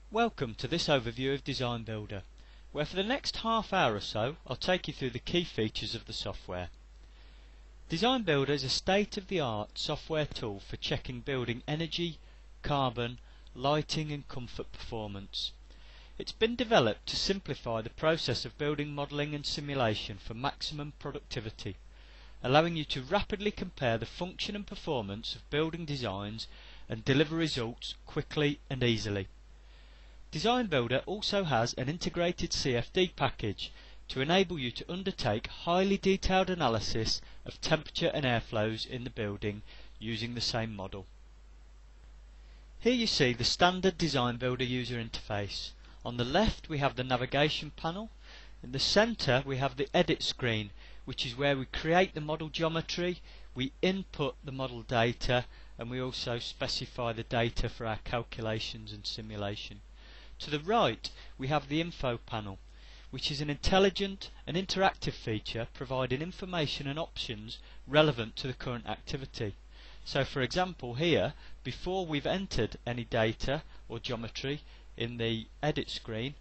Welcome to this overview of DesignBuilder, where for the next half hour or so I'll take you through the key features of the software. DesignBuilder is a state-of-the-art software tool for checking building energy, carbon, lighting and comfort performance. It's been developed to simplify the process of building modelling and simulation for maximum productivity, allowing you to rapidly compare the function and performance of building designs and deliver results quickly and easily. DesignBuilder also has an integrated CFD package to enable you to undertake highly detailed analysis of temperature and airflows in the building using the same model. Here you see the standard DesignBuilder user interface. On the left we have the navigation panel. In the centre we have the edit screen, which is where we create the model geometry, we input the model data, and we also specify the data for our calculations and simulation. To the right we have the info panel, which is an intelligent and interactive feature providing information and options relevant to the current activity. So for example here, before we've entered any data or geometry in the edit screen,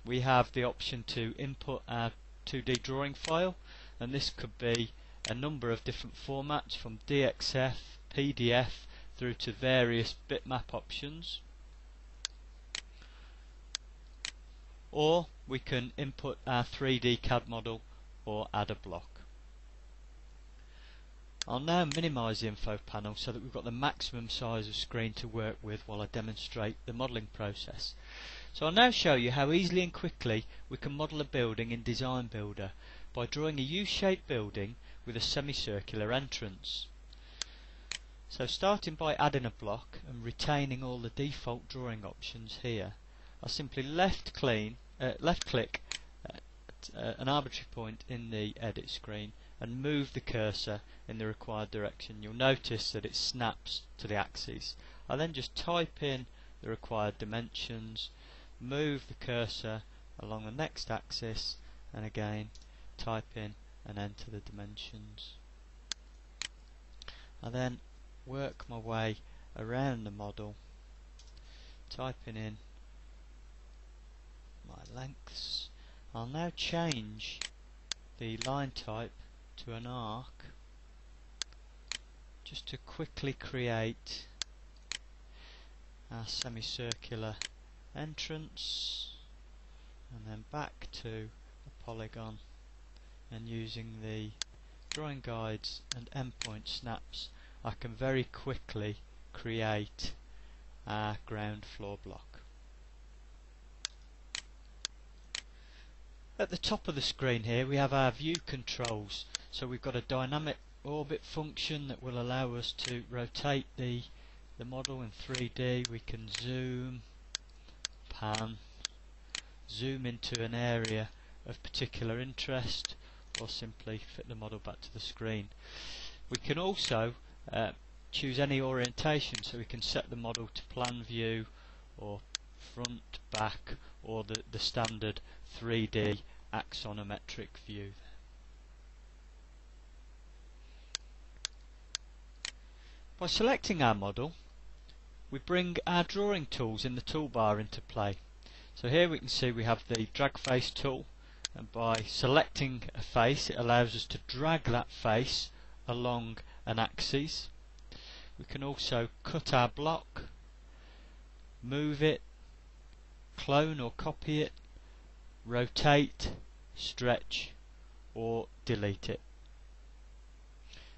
we have the option to input our 2D drawing file, and this could be a number of different formats from DXF, PDF through to various bitmap options. Or we can input our 3D CAD model or add a block. I'll now minimise the info panel so that we've got the maximum size of screen to work with while I demonstrate the modelling process. So I'll now show you how easily and quickly we can model a building in DesignBuilder by drawing a U-shaped building with a semicircular entrance. So starting by adding a block and retaining all the default drawing options here, I'll simply left click an arbitrary point in the edit screen and move the cursor in the required direction. You'll notice that it snaps to the axis. I then just type in the required dimensions, move the cursor along the next axis, and again type in and enter the dimensions. I then work my way around the model, typing in my lengths. I'll now change the line type to an arc just to quickly create our semicircular entrance, and then back to a polygon, and using the drawing guides and endpoint snaps I can very quickly create our ground floor block. At the top of the screen here we have our view controls. So we've got a dynamic orbit function that will allow us to rotate the model in 3D. We can zoom, pan, zoom into an area of particular interest, or simply fit the model back to the screen. We can also choose any orientation, so we can set the model to plan view or front, back, or the standard 3D axonometric view. By selecting our model, we bring our drawing tools in the toolbar into play. So here we can see we have the drag face tool, and by selecting a face it allows us to drag that face along an axis. We can also cut our block, move it, clone or copy it, rotate, stretch, or delete it.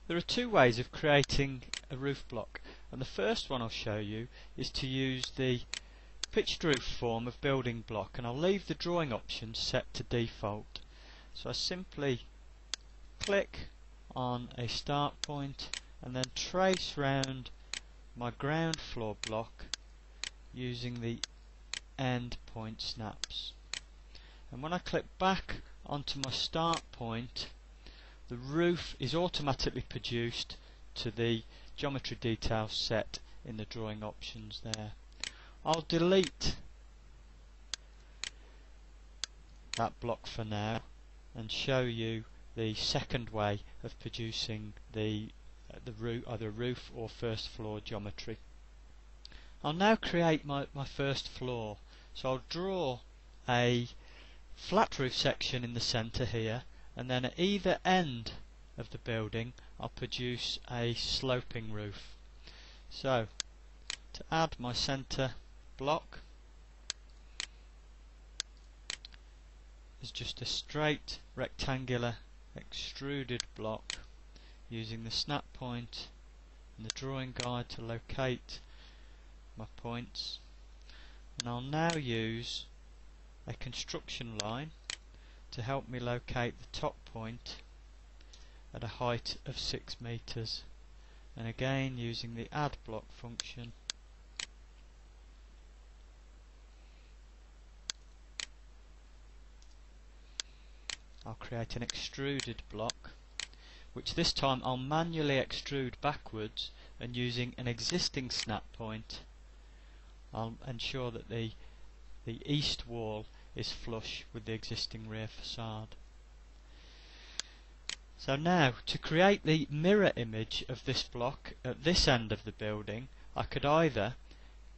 There are two ways of creating a roof block, and the first one I'll show you is to use the pitched roof form of building block, and I'll leave the drawing options set to default. So I simply click on a start point and then trace round my ground floor block using the end point snaps. And when I click back onto my start point, the roof is automatically produced to the geometry details set in the drawing options there. I'll delete that block for now and show you the second way of producing either roof or first floor geometry. I'll now create my first floor. So I'll draw a flat roof section in the centre here, and then at either end of the building I'll produce a sloping roof. So to add my centre block is just a straight rectangular extruded block using the snap point and the drawing guide to locate my points, and I'll now use a construction line to help me locate the top point at a height of 6 meters, and again using the add block function I'll create an extruded block, which this time I'll manually extrude backwards, and using an existing snap point I'll ensure that the east wall is flush with the existing rear facade. So now, to create the mirror image of this block at this end of the building, I could either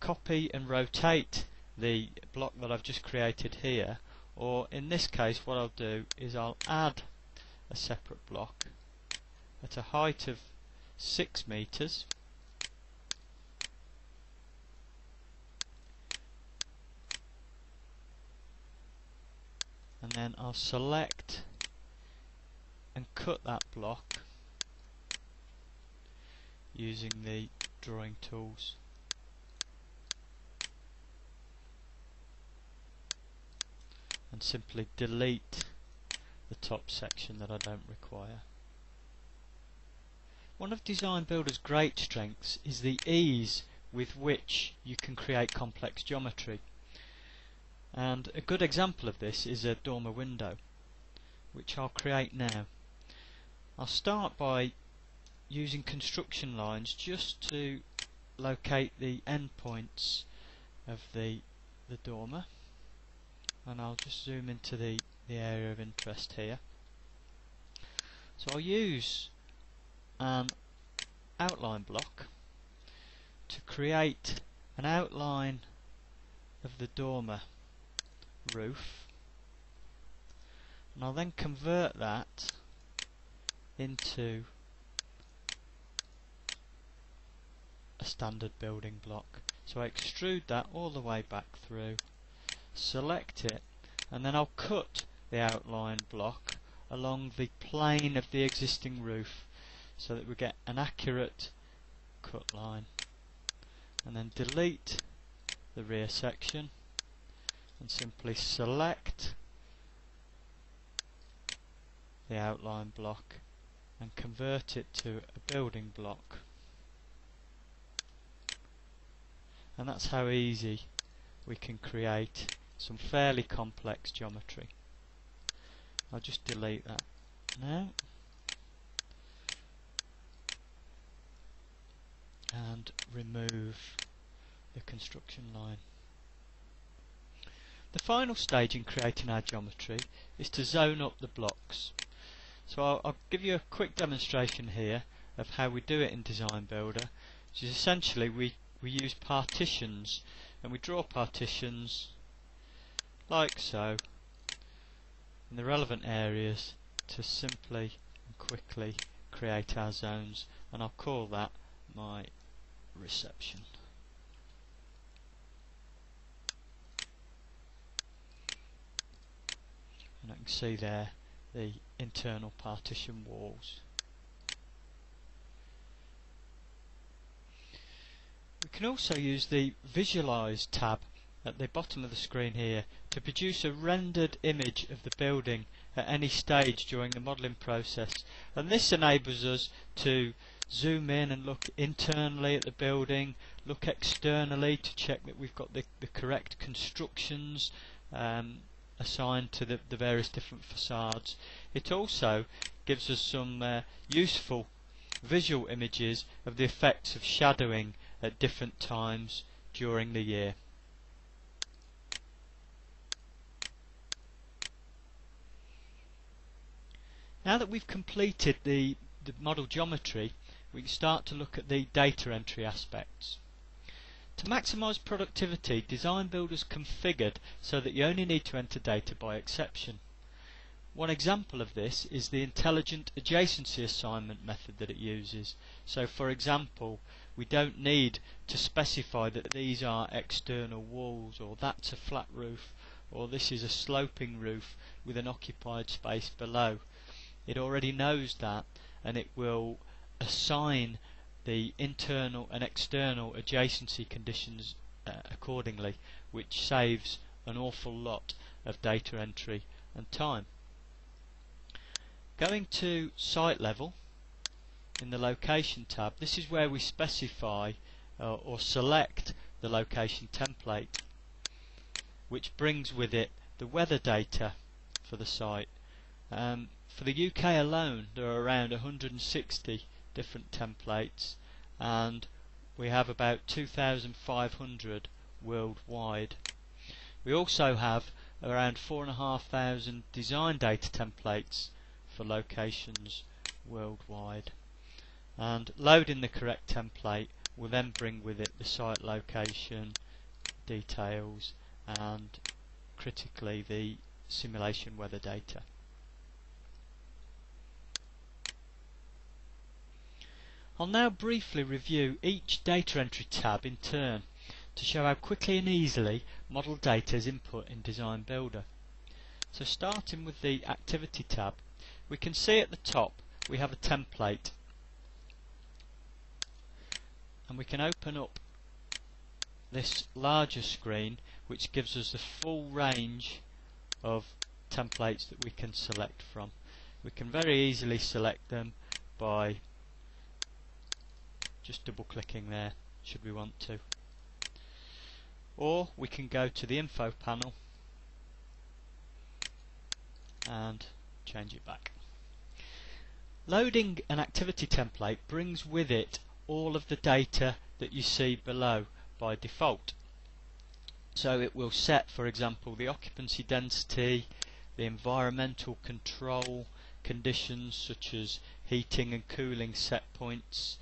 copy and rotate the block that I've just created here, or in this case what I'll do is I'll add a separate block at a height of 6 meters, and then I'll select and cut that block using the drawing tools. And simply delete the top section that I don't require. One of DesignBuilder's great strengths is the ease with which you can create complex geometry. And a good example of this is a dormer window, which I'll create now. I'll start by using construction lines just to locate the endpoints of the dormer, and I'll just zoom into the area of interest here. So I'll use an outline block to create an outline of the dormer roof, and I'll then convert that into a standard building block. So I extrude that all the way back through, select it, and then I'll cut the outline block along the plane of the existing roof so that we get an accurate cut line, and then delete the rear section and simply select the outline block and convert it to a building block. And that's how easy we can create some fairly complex geometry. I'll just delete that now and remove the construction line. The final stage in creating our geometry is to zone up the blocks. So I'll give you a quick demonstration here of how we do it in DesignBuilder, which is essentially we use partitions, and we draw partitions like so in the relevant areas to simply and quickly create our zones, and I'll call that my reception. And I can see there the internal partition walls. We can also use the Visualize tab at the bottom of the screen here to produce a rendered image of the building at any stage during the modelling process, and this enables us to zoom in and look internally at the building, look externally to check that we've got the correct constructions assigned to the various different facades. It also gives us some useful visual images of the effects of shadowing at different times during the year. Now that we've completed the model geometry, we can start to look at the data entry aspects. To maximise productivity, DesignBuilder is configured so that you only need to enter data by exception. One example of this is the intelligent adjacency assignment method that it uses. So for example, we don't need to specify that these are external walls, or that's a flat roof, or this is a sloping roof with an occupied space below. It already knows that, and it will assign the internal and external adjacency conditions accordingly, which saves an awful lot of data entry and time. Going to site level in the location tab, this is where we specify or select the location template, which brings with it the weather data for the site. For the UK alone, there are around 160 different templates, and we have about 2,500 worldwide. We also have around 4,500 design data templates for locations worldwide, and loading the correct template will then bring with it the site location details and critically the simulation weather data. I'll now briefly review each data entry tab in turn to show how quickly and easily model data is input in DesignBuilder. So starting with the Activity tab, we can see at the top we have a template, and we can open up this larger screen which gives us the full range of templates that we can select from. We can very easily select them by just double clicking there should we want to, or we can go to the info panel and change it back. Loading an activity template brings with it all of the data that you see below by default. So it will set, for example, the occupancy density, the environmental control conditions such as heating and cooling set points,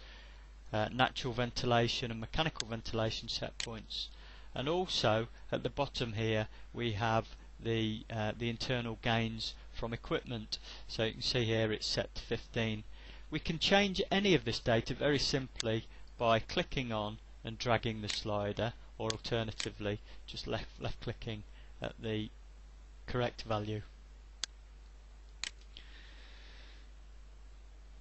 natural ventilation and mechanical ventilation set points, and also at the bottom here we have the internal gains from equipment. So you can see here it's set to 15. We can change any of this data very simply by clicking on and dragging the slider, or alternatively just left clicking at the correct value.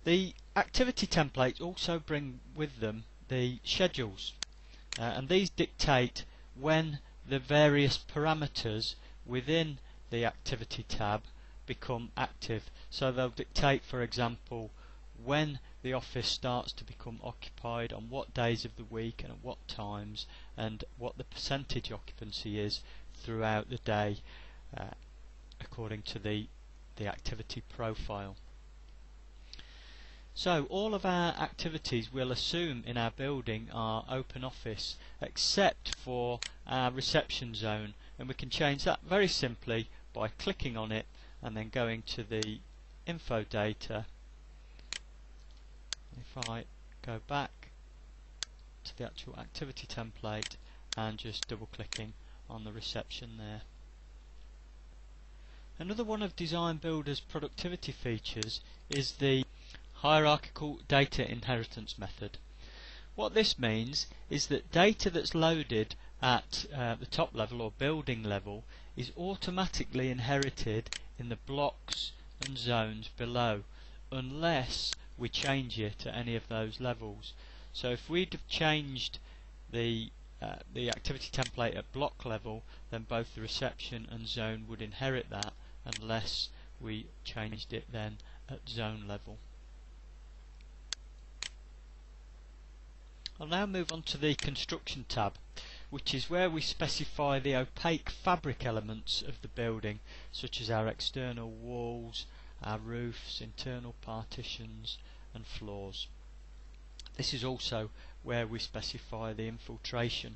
The activity templates also bring with them the schedules, and these dictate when the various parameters within the activity tab become active. So they'll dictate, for example, when the office starts to become occupied, on what days of the week and at what times, and what the percentage occupancy is throughout the day according to the activity profile. So all of our activities we'll assume in our building are open office except for our reception zone, and we can change that very simply by clicking on it and then going to the info data. If I go back to the actual activity template and just double clicking on the reception there. Another one of DesignBuilder's productivity features is the hierarchical data inheritance method. What this means is that data that's loaded at the top level or building level is automatically inherited in the blocks and zones below, unless we change it at any of those levels. So if we'd have changed the activity template at block level, then both the reception and zone would inherit that, unless we changed it then at zone level. I'll now move on to the construction tab, which is where we specify the opaque fabric elements of the building, such as our external walls, our roofs, internal partitions and floors. This is also where we specify the infiltration.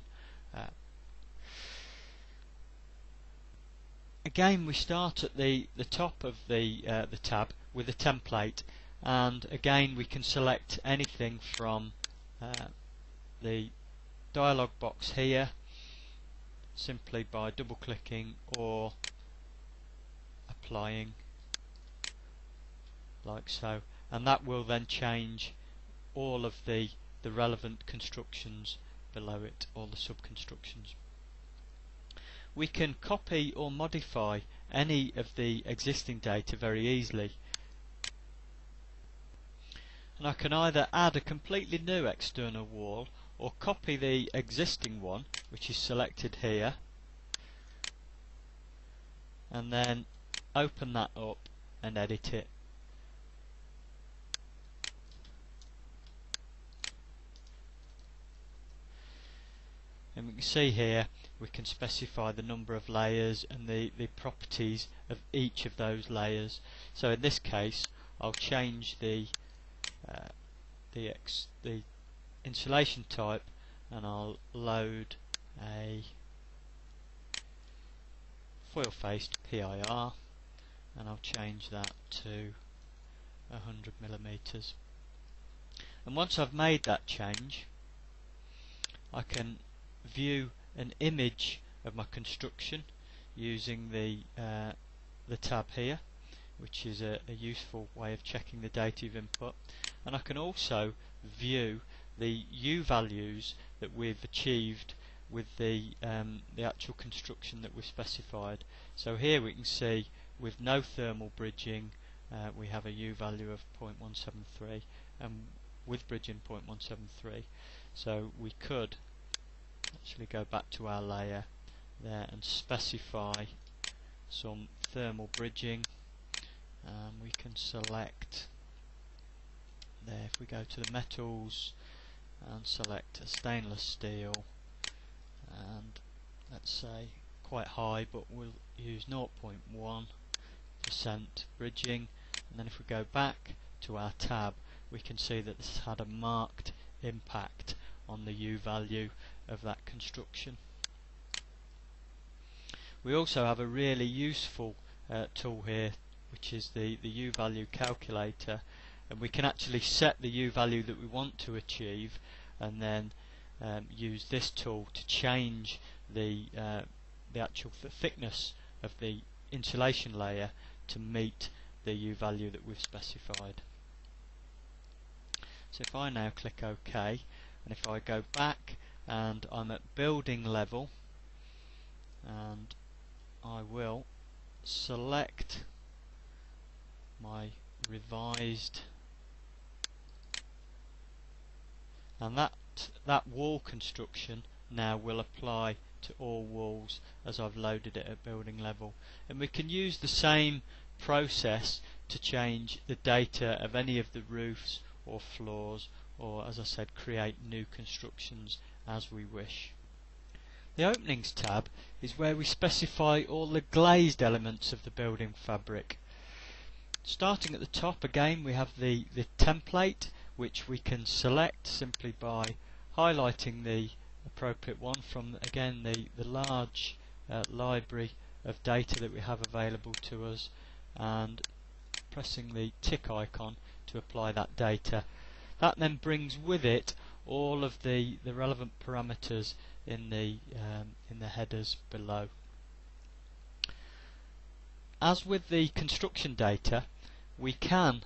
Again, we start at the top of the tab with a template, and again we can select anything from the dialog box here simply by double clicking or applying like so, and that will then change all of the relevant constructions below it, all the sub-constructions. We can copy or modify any of the existing data very easily, and I can either add a completely new external wall or copy the existing one, which is selected here, and then open that up and edit it. And we can see here we can specify the number of layers and the properties of each of those layers. So in this case I'll change the insulation type, and I'll load a foil faced PIR, and I'll change that to 100mm. And once I've made that change, I can view an image of my construction using the tab here, which is a useful way of checking the data you've input. And I can also view the U values that we've achieved with the actual construction that we've specified. So here we can see with no thermal bridging we have a U value of 0.173, and with bridging 0.173. So we could actually go back to our layer there and specify some thermal bridging. We can select there, if we go to the metals and select a stainless steel, and let's say quite high, but we'll use 0.1% bridging, and then if we go back to our tab we can see that this had a marked impact on the U value of that construction. We also have a really useful tool here, which is the U value calculator, and we can actually set the U value that we want to achieve, and then use this tool to change the actual thickness of the insulation layer to meet the U value that we've specified. So if I now click OK, and if I go back and I'm at building level, and I will select my revised, and that wall construction now will apply to all walls as I've loaded it at building level. And we can use the same process to change the data of any of the roofs or floors, or as I said, create new constructions as we wish. The openings tab is where we specify all the glazed elements of the building fabric. Starting at the top again, we have the template, which we can select simply by highlighting the appropriate one from, again, the large library of data that we have available to us, and pressing the tick icon to apply that data. That then brings with it all of the relevant parameters in the headers below. As with the construction data, we can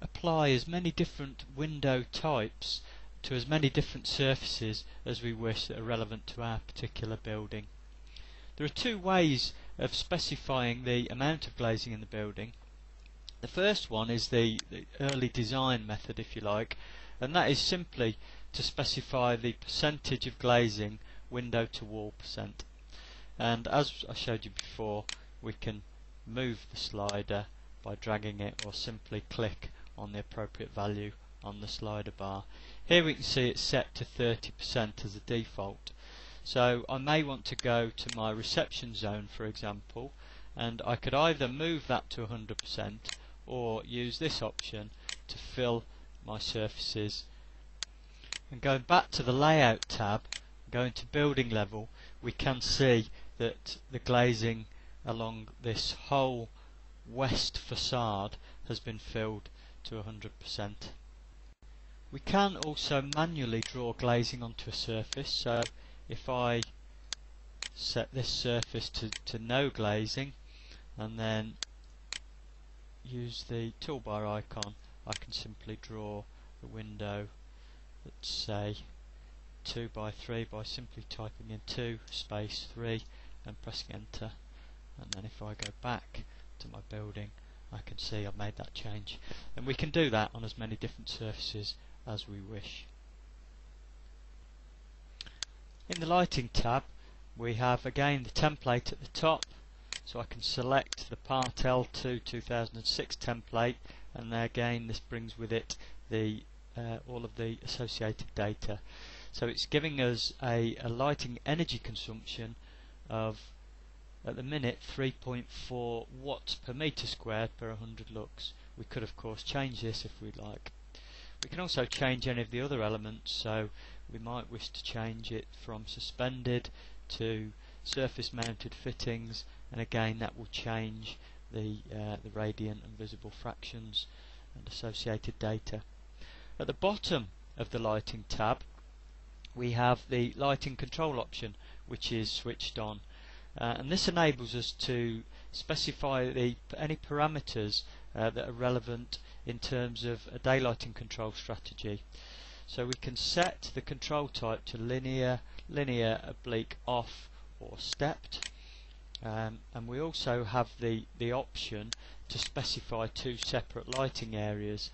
apply as many different window types to as many different surfaces as we wish that are relevant to our particular building. There are two ways of specifying the amount of glazing in the building. The first one is the early design method, if you like, and that is simply to specify the percentage of glazing window to wall percent. And as I showed you before, we can move the slider by dragging it or simply click on the appropriate value on the slider bar. Here we can see it's set to 30% as a default. So I may want to go to my reception zone, for example, and I could either move that to 100% or use this option to fill my surfaces. And going back to the layout tab, going to building level, we can see that the glazing along this whole west facade has been filled to 100%. We can also manually draw glazing onto a surface, so if I set this surface to no glazing and then use the toolbar icon, I can simply draw a window that's say 2 by 3 by simply typing in 2 space 3 and pressing enter, and then if I go back to my building I can see I've made that change, and we can do that on as many different surfaces as we wish. In the lighting tab we have again the template at the top, so I can select the Part L2 2006 template, and there again this brings with it the all of the associated data. So it's giving us a lighting energy consumption of, at the minute, 3.4 watts per meter squared per 100 lux. We could of course change this if we'd like. We can also change any of the other elements, so we might wish to change it from suspended to surface mounted fittings, and again that will change the radiant and visible fractions and associated data. At the bottom of the lighting tab we have the lighting control option, which is switched on, and this enables us to specify any parameters that are relevant in terms of a daylighting control strategy. So we can set the control type to linear, oblique, off or stepped, and we also have the option to specify 2 separate lighting areas,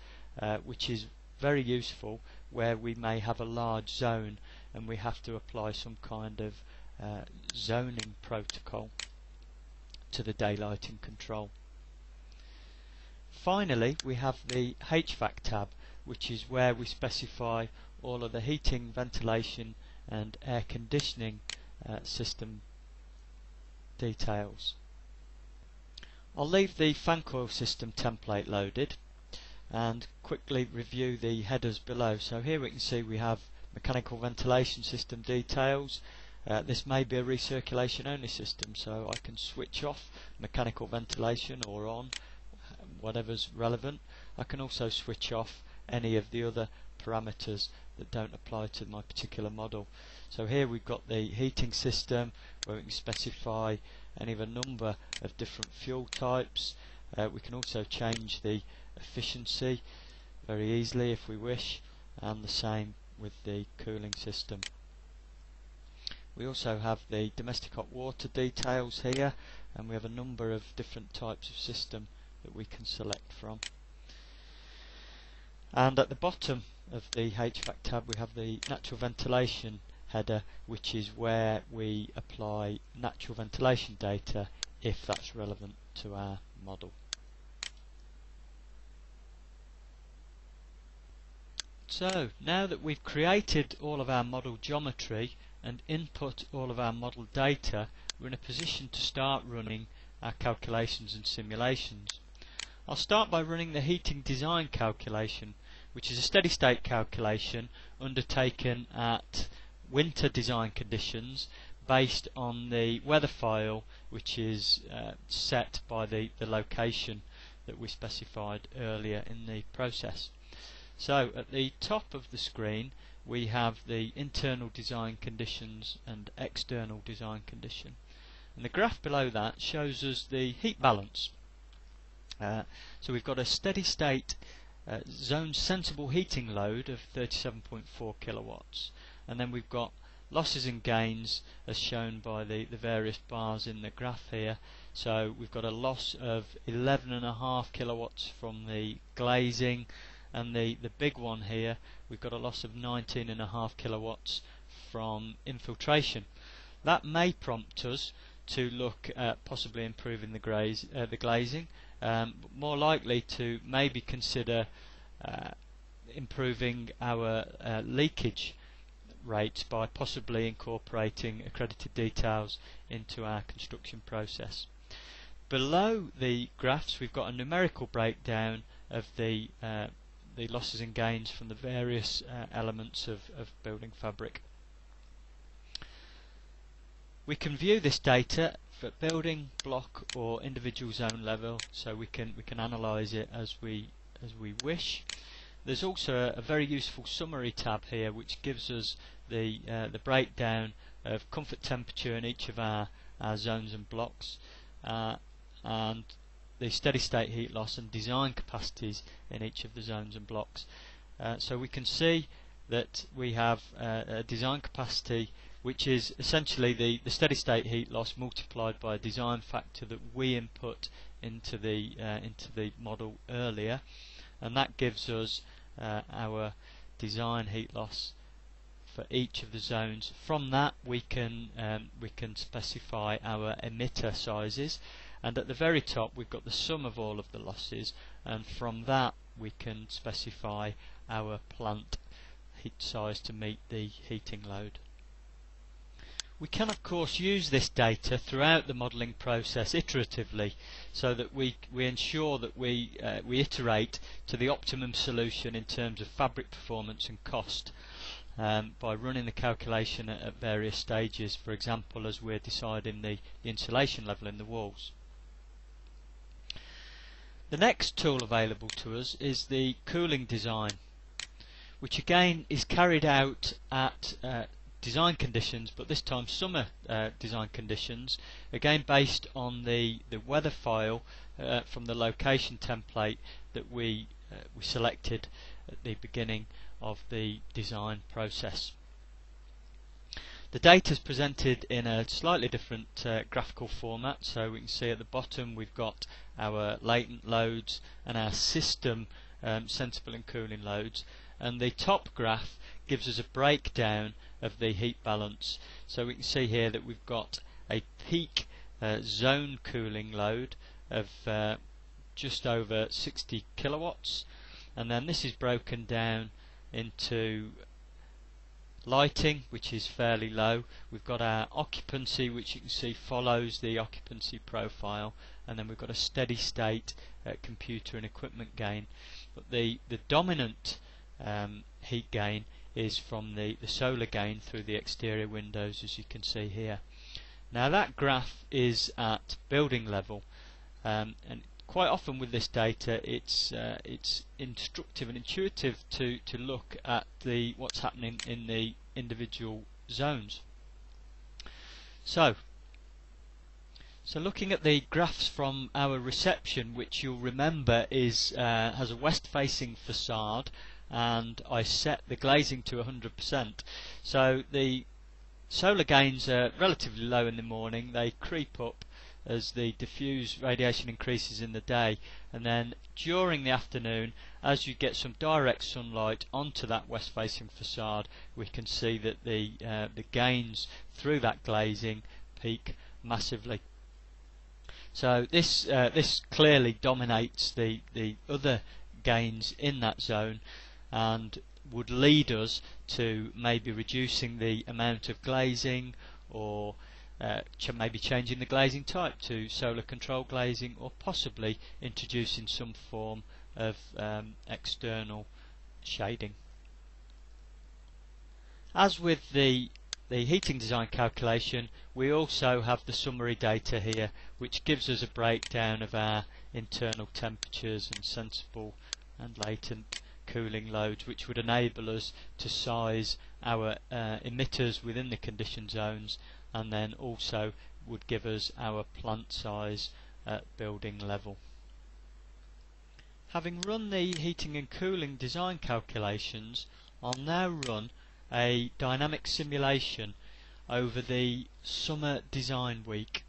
which is very useful where we may have a large zone and we have to apply some kind of zoning protocol to the daylighting control. Finally, we have the HVAC tab, which is where we specify all of the heating, ventilation and air conditioning system details. I'll leave the fan coil system template loaded and quickly review the headers below. So here we can see we have mechanical ventilation system details. This may be a recirculation only system, so I can switch off mechanical ventilation or on, whatever's relevant. I can also switch off any of the other parameters that don't apply to my particular model. So here we've got the heating system where we can specify any of a number of different fuel types. We can also change the efficiency very easily if we wish, and the same with the cooling system. We also have the domestic hot water details here, and we have a number of different types of system that we can select from. And at the bottom of the HVAC tab we have the natural ventilation header, which is where we apply natural ventilation data if that's relevant to our model. So now that we've created all of our model geometry and input all of our model data, we're in a position to start running our calculations and simulations. I'll start by running the heating design calculation, which is a steady state calculation undertaken at winter design conditions based on the weather file, which is set by the location that we specified earlier in the process. So at the top of the screen we have the internal design conditions and external design condition, and the graph below that shows us the heat balance. So we've got a steady state zone sensible heating load of 37.4 kilowatts, and then we've got losses and gains as shown by the various bars in the graph here. So we've got a loss of 11.5 kilowatts from the glazing, and the big one here, we've got a loss of 19.5 kilowatts from infiltration. That may prompt us to look at possibly improving the glazing, but more likely to maybe consider improving our leakage rates by possibly incorporating accredited details into our construction process. Below the graphs we've got a numerical breakdown of the losses and gains from the various elements of building fabric. We can view this data at building, block or individual zone level, so we can analyse it as we wish. there's also a very useful summary tab here which gives us the breakdown of comfort temperature in each of our zones and blocks, and the steady state heat loss and design capacities in each of the zones and blocks. So we can see that we have a design capacity which is essentially the steady state heat loss multiplied by a design factor that we input into the model earlier, and that gives us our design heat loss for each of the zones. From that we can specify our emitter sizes, and at the very top we've got the sum of all of the losses, and from that we can specify our plant heat size to meet the heating load. We can of course use this data throughout the modelling process iteratively, so that we ensure that we iterate to the optimum solution in terms of fabric performance and cost, by running the calculation at various stages, for example as we're deciding the insulation level in the walls. The next tool available to us is the cooling design, which again is carried out at design conditions, but this time summer design conditions, again based on the weather file from the location template that we selected at the beginning of the design process. The data is presented in a slightly different graphical format, so we can see at the bottom we've got our latent loads and our system sensible and cooling loads, and the top graph gives us a breakdown of the heat balance. So we can see here that we've got a peak zone cooling load of just over 60 kilowatts, and then this is broken down into lighting, which is fairly low. We've got our occupancy, which you can see follows the occupancy profile, and then we've got a steady state computer and equipment gain. But the dominant heat gain is from the solar gain through the exterior windows, as you can see here. Now that graph is at building level, and quite often with this data it's instructive and intuitive to look at what's happening in the individual zones. So looking at the graphs from our reception, which you'll remember has a west-facing facade, and I set the glazing to 100%. So the solar gains are relatively low in the morning. They creep up as the diffuse radiation increases in the day, and then during the afternoon, as you get some direct sunlight onto that west-facing facade, we can see that the gains through that glazing peak massively. So this clearly dominates the other gains in that zone, and would lead us to maybe reducing the amount of glazing, or maybe changing the glazing type to solar control glazing, or possibly introducing some form of external shading. As with the heating design calculation, we also have the summary data here, which gives us a breakdown of our internal temperatures and sensible and latent cooling loads, which would enable us to size our emitters within the condition zones, and then also would give us our plant size at building level. Having run the heating and cooling design calculations, I'll now run a dynamic simulation over the summer design week.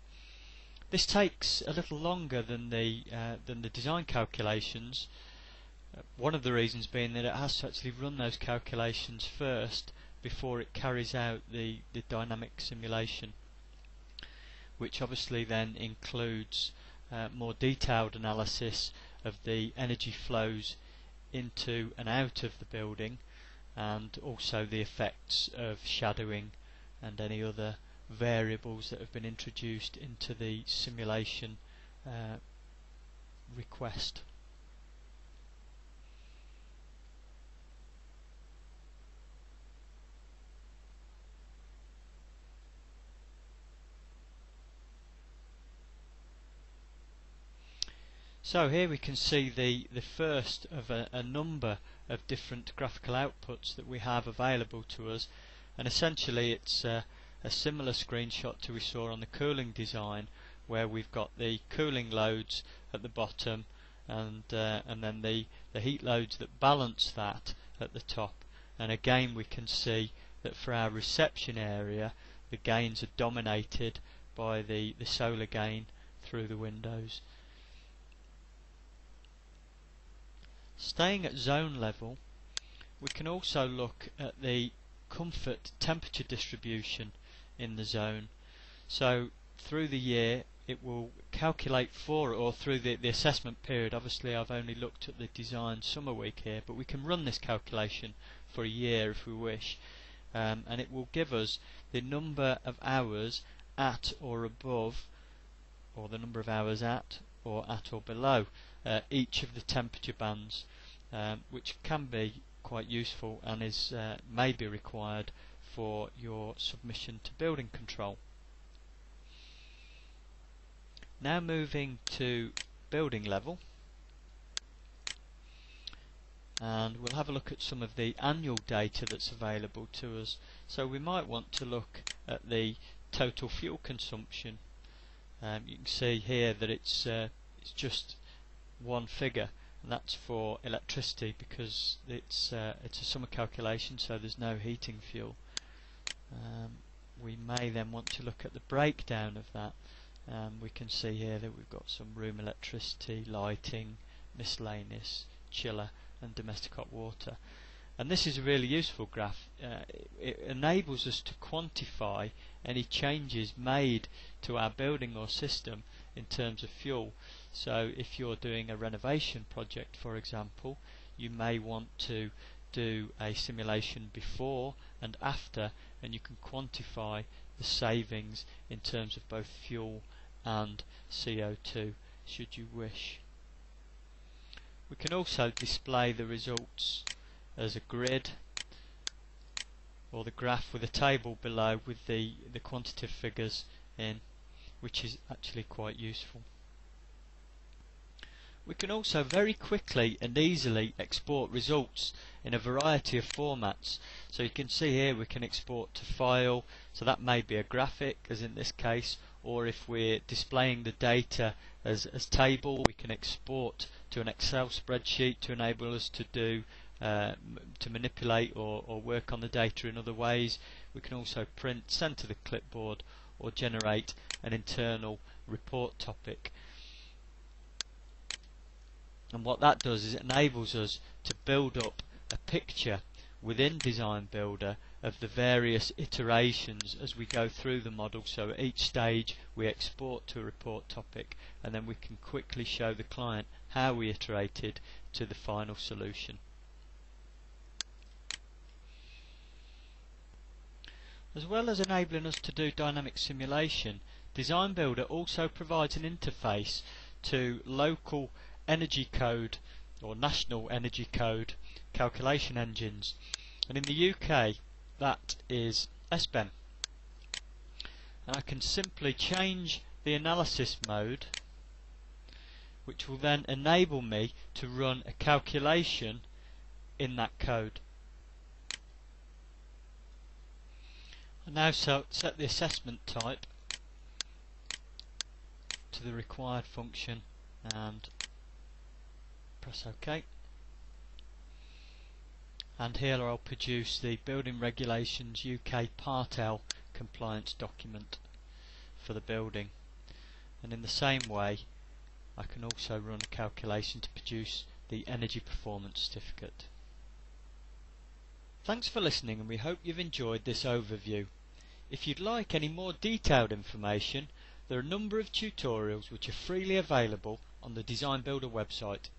This takes a little longer than the design calculations. One of the reasons being that it has to actually run those calculations first before it carries out the dynamic simulation, which obviously then includes more detailed analysis of the energy flows into and out of the building, and also the effects of shadowing and any other variables that have been introduced into the simulation request. So here we can see the first of a number of different graphical outputs that we have available to us, and essentially it's a similar screenshot to we saw on the cooling design, where we've got the cooling loads at the bottom and then the heat loads that balance that at the top. And again we can see that for our reception area the gains are dominated by the solar gain through the windows. Staying at zone level, we can also look at the comfort temperature distribution in the zone. So through the year it will calculate for, or through the assessment period, obviously I've only looked at the design summer week here, but we can run this calculation for a year if we wish, and it will give us the number of hours at or above, or the number of hours at or below each of the temperature bands, which can be quite useful and is may be required for your submission to building control. Now moving to building level, and we'll have a look at some of the annual data that's available to us. So we might want to look at the total fuel consumption. You can see here that it's just one figure, and that's for electricity because it's a summer calculation, so there's no heating fuel. We may then want to look at the breakdown of that. We can see here that we've got some room electricity, lighting, miscellaneous, chiller and domestic hot water. And this is a really useful graph. It enables us to quantify any changes made to our building or system in terms of fuel. So if you're doing a renovation project, for example, you may want to do a simulation before and after, and you can quantify the savings in terms of both fuel and CO2 should you wish. We can also display the results as a grid or the graph with a table below with the quantitative figures in, which is actually quite useful. We can also very quickly and easily export results in a variety of formats. So you can see here we can export to file, so that may be a graphic as in this case, or if we're displaying the data as table, we can export to an Excel spreadsheet to enable us to do to manipulate or work on the data in other ways. We can also print, send to the clipboard, or generate an internal report topic. And what that does is it enables us to build up a picture within DesignBuilder of the various iterations as we go through the model. So at each stage we export to a report topic, and then we can quickly show the client how we iterated to the final solution. As well as enabling us to do dynamic simulation, DesignBuilder also provides an interface to local energy code or national energy code calculation engines, and in the UK that is SBEM. And I can simply change the analysis mode, which will then enable me to run a calculation in that code. I now set the assessment type to the required function and press OK. And here I'll produce the Building Regulations UK Part L compliance document for the building. And in the same way I can also run a calculation to produce the Energy Performance Certificate. Thanks for listening, and we hope you've enjoyed this overview. If you'd like any more detailed information, there are a number of tutorials which are freely available on the DesignBuilder website.